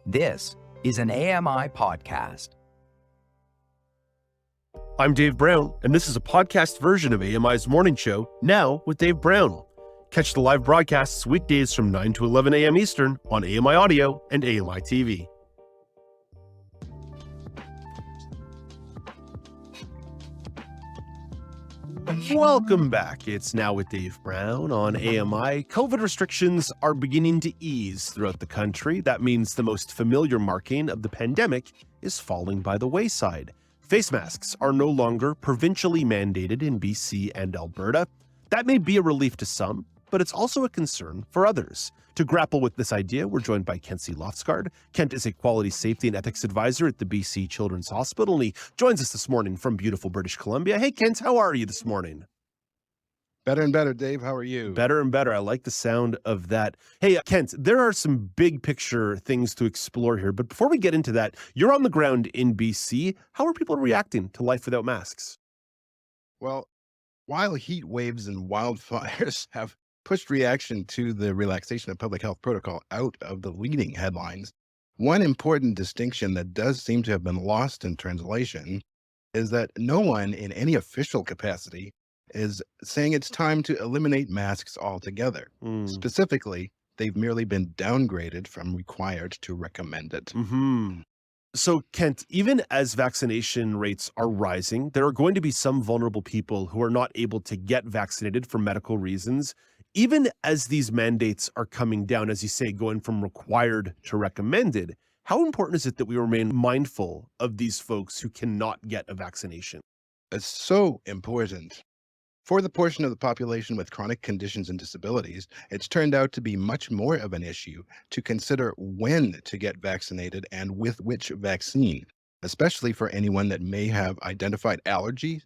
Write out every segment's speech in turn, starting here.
This is an AMI podcast. I'm Dave Brown, and this is a podcast version of AMI's Morning Show, Now with Dave Brown. Catch the live broadcasts weekdays from 9 to 11 a.m. Eastern on AMI Audio and AMI TV. Welcome back. It's Now with Dave Brown on AMI. COVID restrictions are beginning to ease throughout the country. That means the most familiar marking of the pandemic is falling by the wayside. Face masks are no longer provincially mandated in BC and Alberta. That may be a relief to some, but it's also a concern for others. To grapple with this idea, we're joined by Kent Loftsgaard. Kent is a quality safety and ethics advisor at the BC Children's Hospital, and he joins us this morning from beautiful British Columbia. Hey, Kent, how are you this morning? Better and better, Dave. How are you? Better and better. I like the sound of that. Hey, Kent, there are some big picture things to explore here, but before we get into that, you're on the ground in BC. How are people reacting to life without masks? Well, while heat waves and wildfires have pushed reaction to the relaxation of public health protocol out of the leading headlines, one important distinction that does seem to have been lost in translation is that no one in any official capacity is saying it's time to eliminate masks altogether. Specifically, they've merely been downgraded from required to recommended. So, Kent, even as vaccination rates are rising, there are going to be some vulnerable people who are not able to get vaccinated for medical reasons. Even as these mandates are coming down, as you say, going from required to recommended, how important is it that we remain mindful of these folks who cannot get a vaccination? It's so important. For the portion of the population with chronic conditions and disabilities, it's turned out to be much more of an issue to consider when to get vaccinated and with which vaccine, especially for anyone that may have identified allergy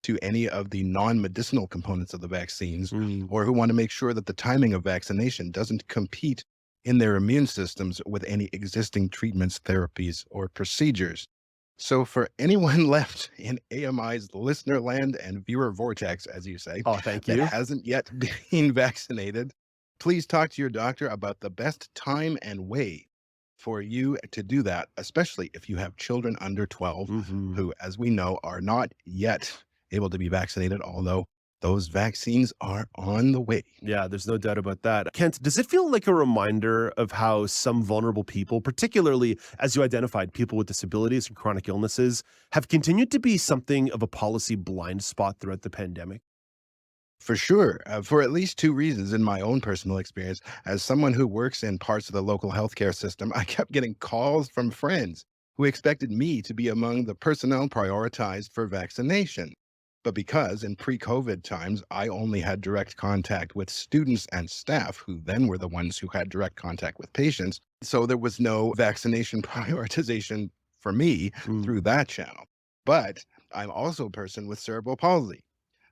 to any of the non-medicinal components of the vaccines, or who want to make sure that the timing of vaccination doesn't compete in their immune systems with any existing treatments, therapies, or procedures. So for anyone left in AMI's listener land and viewer vortex, as you say, Thank that you. hasn't yet been vaccinated, please talk to your doctor about the best time and way for you to do that, especially if you have children under 12 who, as we know, are not yet able to be vaccinated, although those vaccines are on the way. Yeah, there's no doubt about that. Kent, does it feel like a reminder of how some vulnerable people, particularly as you identified people with disabilities and chronic illnesses, have continued to be something of a policy blind spot throughout the pandemic? For sure, for at least two reasons in my own personal experience. As someone who works in parts of the local healthcare system, I kept getting calls from friends who expected me to be among the personnel prioritized for vaccination. But because in pre-COVID times, I only had direct contact with students and staff who then were the ones who had direct contact with patients. So there was no vaccination prioritization for me through that channel. But I'm also a person with cerebral palsy.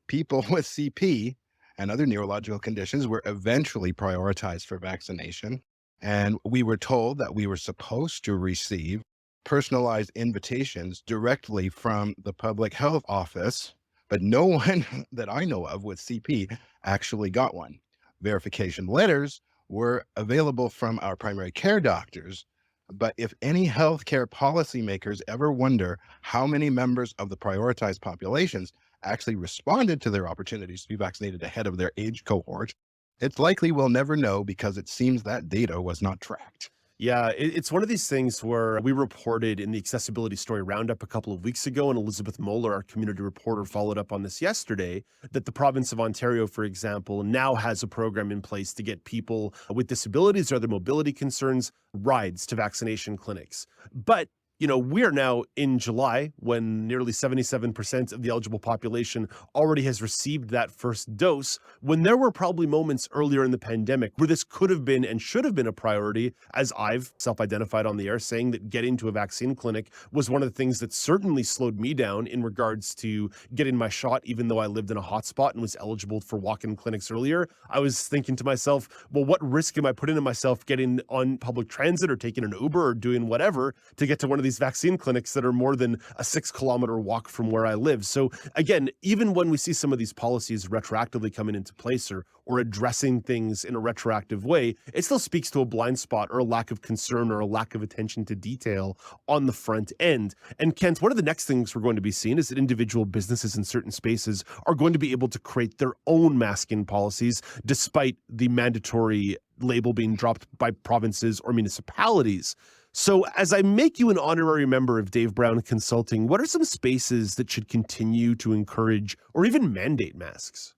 People with CP and other neurological conditions were eventually prioritized for vaccination. And we were told that we were supposed to receive personalized invitations directly from the public health office, but no one that I know of with CP actually got one. Verification letters were available from our primary care doctors, but if any healthcare policymakers ever wonder how many members of the prioritized populations actually responded to their opportunities to be vaccinated ahead of their age cohort, it's likely we'll never know because it seems that data was not tracked. Yeah, it's one of these things where we reported in the Accessibility Story Roundup a couple of weeks ago, and Elizabeth Moeller, our community reporter, followed up on this yesterday, that the province of Ontario, for example, now has a program in place to get people with disabilities or other mobility concerns rides to vaccination clinics. But we are now in July when nearly 77% of the eligible population already has received that first dose, when there were probably moments earlier in the pandemic where this could have been and should have been a priority, as I've self-identified on the air, saying that getting to a vaccine clinic was one of the things that certainly slowed me down in regards to getting my shot, even though I lived in a hotspot and was eligible for walk-in clinics earlier. I was thinking to myself, well, what risk am I putting in myself getting on public transit or taking an Uber or doing whatever to get to one of these vaccine clinics that are more than a 6-kilometer walk from where I live. So again, even when we see some of these policies retroactively coming into place or addressing things in a retroactive way, it still speaks to a blind spot or a lack of concern or a lack of attention to detail on the front end. And Kent, one of the next things we're going to be seeing is that individual businesses in certain spaces are going to be able to create their own masking policies despite the mandatory label being dropped by provinces or municipalities. So as I make you an honorary member of Dave Brown Consulting, what are some spaces that should continue to encourage or even mandate masks?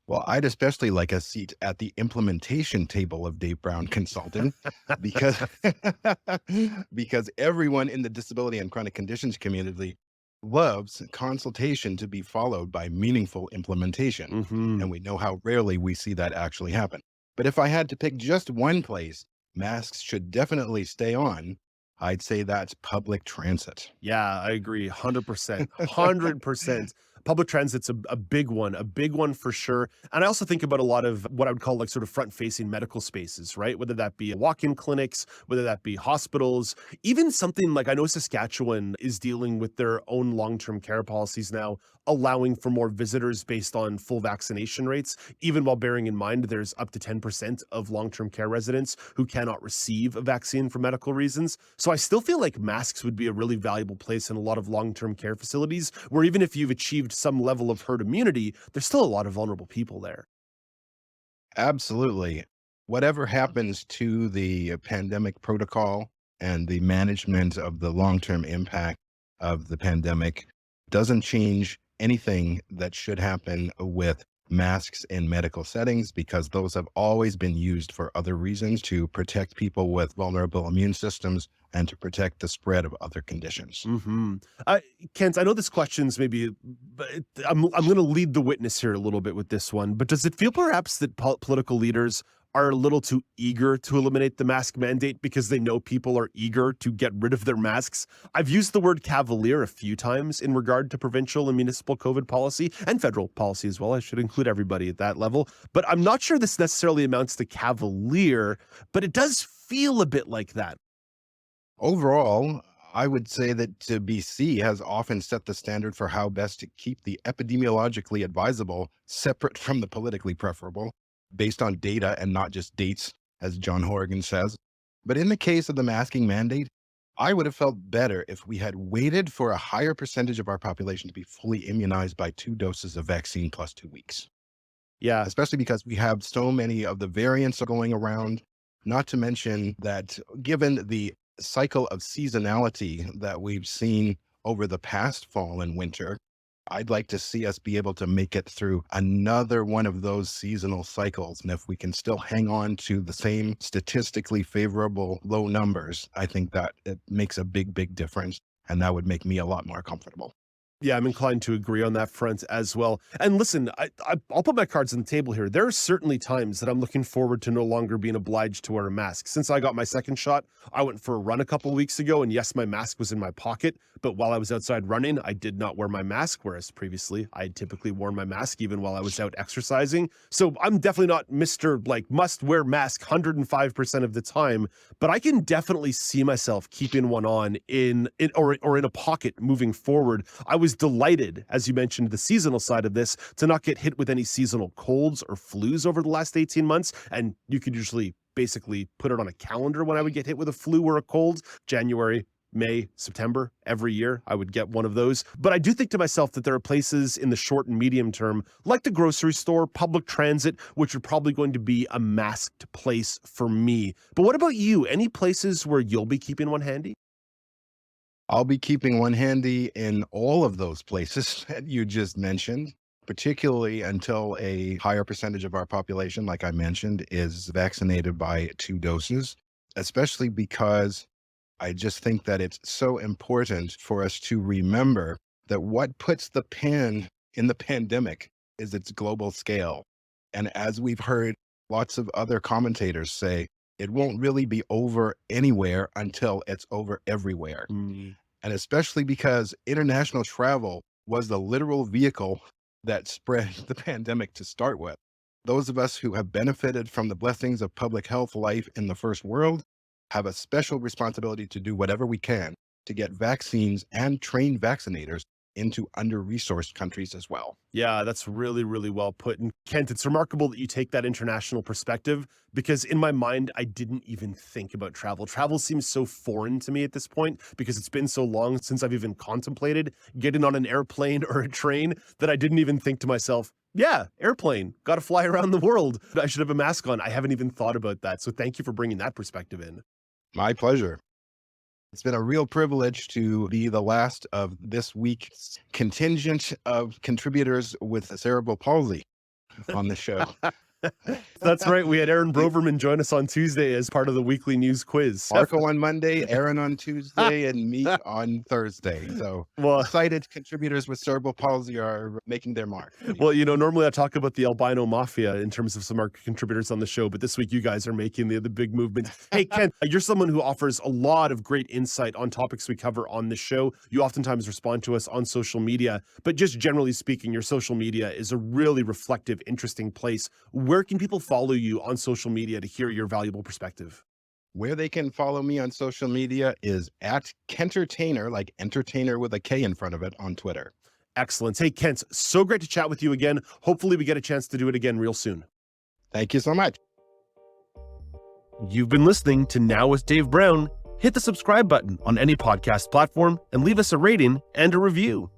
Well, I'd especially like a seat at the implementation table of Dave Brown Consulting because because everyone in the disability and chronic conditions community loves consultation to be followed by meaningful implementation. Mm-hmm. And we know how rarely we see that actually happen. But if I had to pick just one place masks should definitely stay on, I'd say that's public transit. Yeah, I agree. 100%. 100%. Public transit's a big one for sure. And I also think about a lot of what I would call like sort of front-facing medical spaces, right? Whether that be walk-in clinics, whether that be hospitals, even something like I know Saskatchewan is dealing with their own long-term care policies now, allowing for more visitors based on full vaccination rates, even while bearing in mind there's up to 10% of long-term care residents who cannot receive a vaccine for medical reasons. So I still feel like masks would be a really valuable place in a lot of long-term care facilities where even if you've achieved some level of herd immunity, there's still a lot of vulnerable people there. Absolutely. Whatever happens to the pandemic protocol and the management of the long-term impact of the pandemic doesn't change anything that should happen with masks in medical settings because those have always been used for other reasons to protect people with vulnerable immune systems and to protect the spread of other conditions. Mm-hmm. Kent, I know this question's maybe, but I'm going to lead the witness here a little bit with this one, but does it feel perhaps that political leaders are a little too eager to eliminate the mask mandate because they know people are eager to get rid of their masks? I've used the word cavalier a few times in regard to provincial and municipal COVID policy and federal policy as well. I should include everybody at that level, but I'm not sure this necessarily amounts to cavalier, but it does feel a bit like that. Overall, I would say that BC has often set the standard for how best to keep the epidemiologically advisable separate from the politically preferable, based on data and not just dates, as John Horgan says. But in the case of the masking mandate, I would have felt better if we had waited for a higher percentage of our population to be fully immunized by 2 doses of vaccine plus 2 weeks, Yeah. especially because we have so many of the variants going around, not to mention that given the cycle of seasonality that we've seen over the past fall and winter, I'd like to see us be able to make it through another one of those seasonal cycles. And if we can still hang on to the same statistically favorable low numbers, I think that it makes a big, big difference. And that would make me a lot more comfortable. Yeah, I'm inclined to agree on that front as well. And listen, I'll put my cards on the table here. There are certainly times that I'm looking forward to no longer being obliged to wear a mask. Since I got my second shot, I went for a run a couple weeks ago, and yes, my mask was in my pocket. But while I was outside running, I did not wear my mask, whereas previously I had typically worn my mask even while I was out exercising. So I'm definitely not Mr. like must wear mask 105% of the time, but I can definitely see myself keeping one on in a pocket moving forward. I was delighted, as you mentioned, the seasonal side of this, to not get hit with any seasonal colds or flus over the last 18 months. And you could usually basically put it on a calendar when I would get hit with a flu or a cold. January, May, September, every year I would get one of those. But I do think to myself that there are places in the short and medium term, like the grocery store, public transit, which are probably going to be a masked place for me. But what about you? Any places where you'll be keeping one handy? I'll be keeping one handy in all of those places that you just mentioned, particularly until a higher percentage of our population, like I mentioned, is vaccinated by 2 doses, especially because I just think that it's so important for us to remember that what puts the pin in the pandemic is its global scale. And as we've heard lots of other commentators say, it won't really be over anywhere until it's over everywhere. Mm. And especially because international travel was the literal vehicle that spread the pandemic to start with. Those of us who have benefited from the blessings of public health life in the first world have a special responsibility to do whatever we can to get vaccines and train vaccinators into under-resourced countries as well. Yeah, that's really, really well put. And Kent, it's remarkable that you take that international perspective because in my mind, I didn't even think about travel. Travel seems so foreign to me at this point because it's been so long since I've even contemplated getting on an airplane or a train that I didn't even think to myself, yeah, airplane, got to fly around the world. I should have a mask on. I haven't even thought about that. So thank you for bringing that perspective in. My pleasure. It's been a real privilege to be the last of this week's contingent of contributors with cerebral palsy on the show. That's right. We had Aaron Broverman join us on Tuesday as part of the weekly news quiz. Marco on Monday, Aaron on Tuesday, and me on Thursday. So excited contributors with cerebral palsy are making their mark. Well, normally I talk about the albino mafia in terms of some of our contributors on the show, but this week you guys are making the big movement. Hey, Ken, you're someone who offers a lot of great insight on topics we cover on the show. You oftentimes respond to us on social media, but just generally speaking, your social media is a really reflective, interesting place. Where can people follow you on social media to hear your valuable perspective? Where they can follow me on social media is at Kentertainer, like entertainer with a K in front of it, on Twitter. Excellent. Hey, Kent, so great to chat with you again. Hopefully we get a chance to do it again real soon. Thank you so much. You've been listening to Now with Dave Brown. Hit the subscribe button on any podcast platform and leave us a rating and a review.